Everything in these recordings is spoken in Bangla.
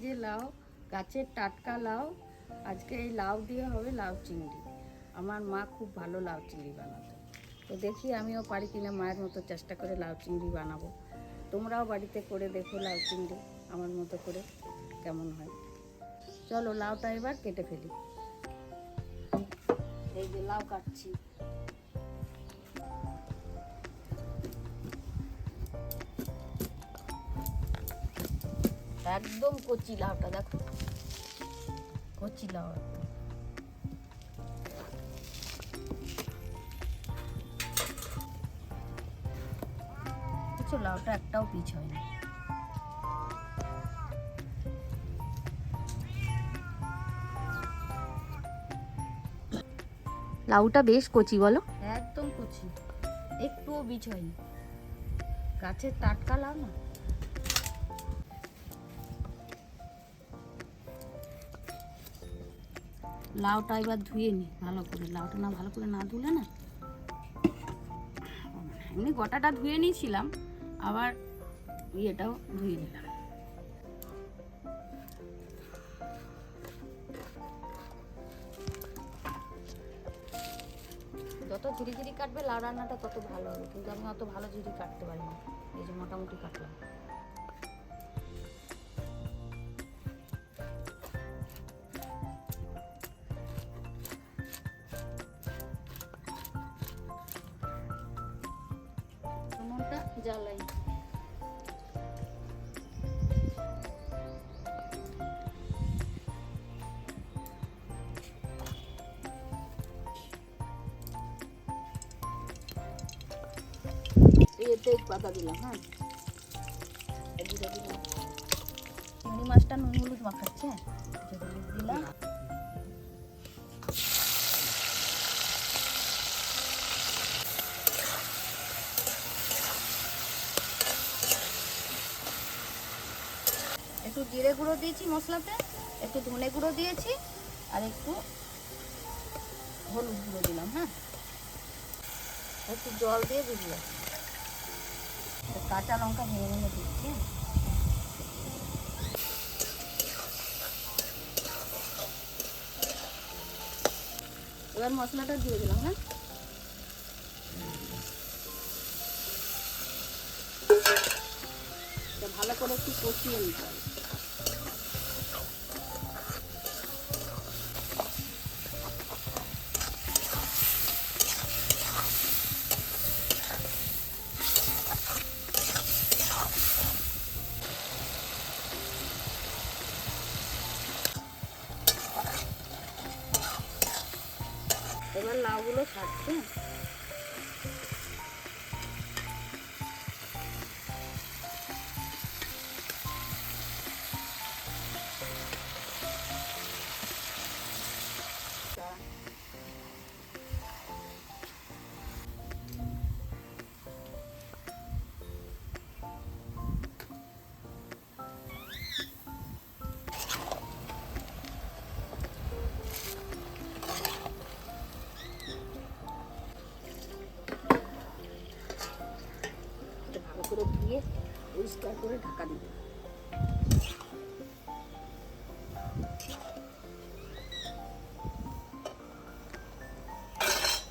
যে লাউ, গাছের টাটকা লাউ। আজকে এই লাউ দিয়ে হবে লাউ চিংড়ি। আমার মা খুব ভালো লাউ চিংড়ি বানাতো, তো দেখি আমিও পারি কিনা মায়ের মতো চেষ্টা করে লাউ চিংড়ি বানাবো। তোমরাও বাড়িতে করে দেখো লাউ চিংড়ি আমার মতো করে কেমন হয়। চলো লাউটা এবার কেটে ফেলি। এই যে লাউ কাটছি। একদম কচি লাউটা, দেখো কচি লাউ। কিছু লাউটা একটাও পিছ হয়নি। লাউটা বেশ কচি বলো? একদম কচি, একটুও বীজ হয়নি। গাছের টাটকা লাউ না। লাউটা এবার ধুয়ে নি ভালো করে। লাউটা না ভালো করে না ধুলে না, এমনি গোটাটা ধুয়ে নিয়েছিলাম, আবার ইয়েটাও ধুয়ে নিলাম। যত ঝিরি ঝিরি কাটবে লাউ রান্নাটা তত ভালো হবে, কিন্তু আমি অত ভালো ঝিরি কাটতে পারি না। এই যে মোটামুটি কাটলাম। নুনটা জ্বালাই। তেজপাতা দিলাম। হ্যাঁ, চিংড়ি মাছটা নুন হলুদ মাখাচ্ছে, হলুদ দিলাম। একটু জিরে গুঁড়ো দিয়েছি মশলাতে, একটু ধনে গুঁড়ো দিয়েছি, আর একটু হলুদ গুঁড়ো দিলাম। হ্যাঁ, একটু জল দিয়ে দিলাম। কাঁচা লঙ্কা ভেঙে ভেঙে দিচ্ছি। এবার মশলাটা দিয়ে দিলাম। হ্যাঁ, ভালো করে একটু কষিয়ে নিতে হবে। এবার লাউগুলো ছাড়ছি। ভালো করে ধুয়ে পরিষ্কার করে ঢাকা দিব।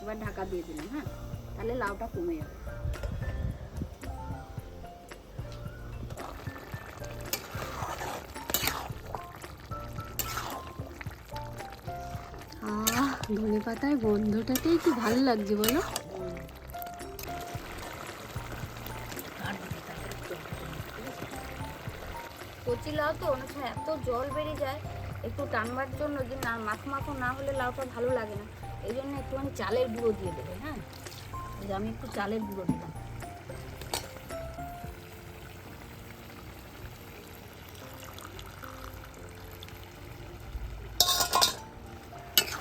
এবার ঢাকা দিয়ে দিলাম। হ্যাঁ, তাহলে লাউটা কমে যাবে। ধনে পাতার গন্ধটাতেই কি ভালো লাগছে বলো? কচি লাউ তো অনেক সময় এত জল বেরিয়ে যায়, একটু টানবার জন্য যে না মাখো মাখো না হলে লাউটা ভালো লাগে না। এই জন্য একটুখানি চালের গুঁড়ো দিয়ে দেবে। হ্যাঁ, এই যে আমি একটু চালের গুঁড়ো দিলাম।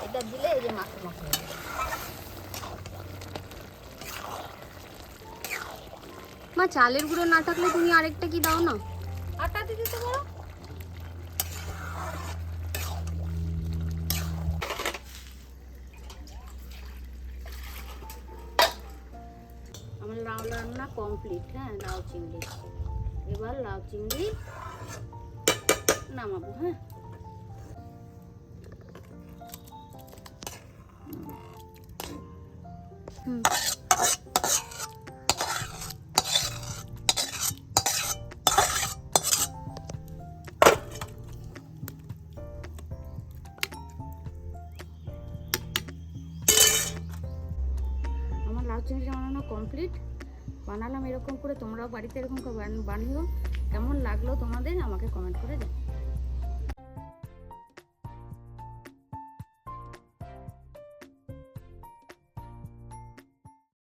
এটা দিলে এই যে মাখো মাখো হয়ে যাবে। মা, চালের গুঁড়ো না থাকলে তুমি আরেকটা কি দাও না? আটা দিয়ে দিতে পারো। আমার লাউ রান্না কমপ্লিট। হ্যাঁ, লাউ চিংড়ি। এবার লাউ চিংড়ি নামাবো। হ্যাঁ, হুম। আমার লাউ চিংড়ি বানানো কমপ্লিট। বানালাম এরকম করে, তোমরাও বাড়িতে এরকম করে বানিও। কেমন লাগলো তোমাদের আমাকে কমেন্ট করে জানাও।